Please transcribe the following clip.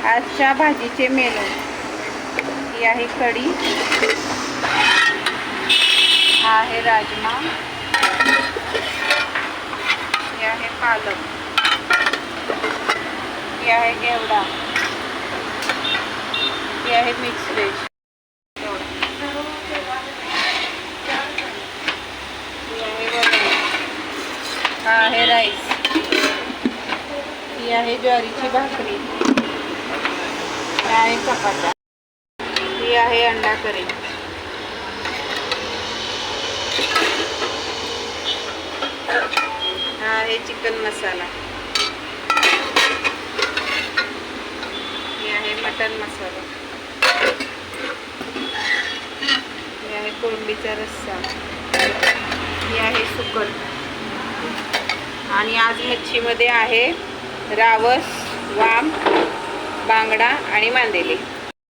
आजच्या भाजीचे मेनू ही आहे कढी, हा आहे राजमा, हे आहे पालक, हे आहे घेवडा, हे आहे मिक्स व्हेज, हा आहे राईस, ही आहे ज्वारीची भाकरी, ही आहे चपात्या, ही आहे अंडा करी, हा आहे चिकन मसाला, ही आहे मटन मसाला, ही आहे कोळंबीचा रस्सा, ही आहे सुकट, आणि आज मच्छीमध्ये आहे रावस, वाम, बांगडा आणि मांदेली.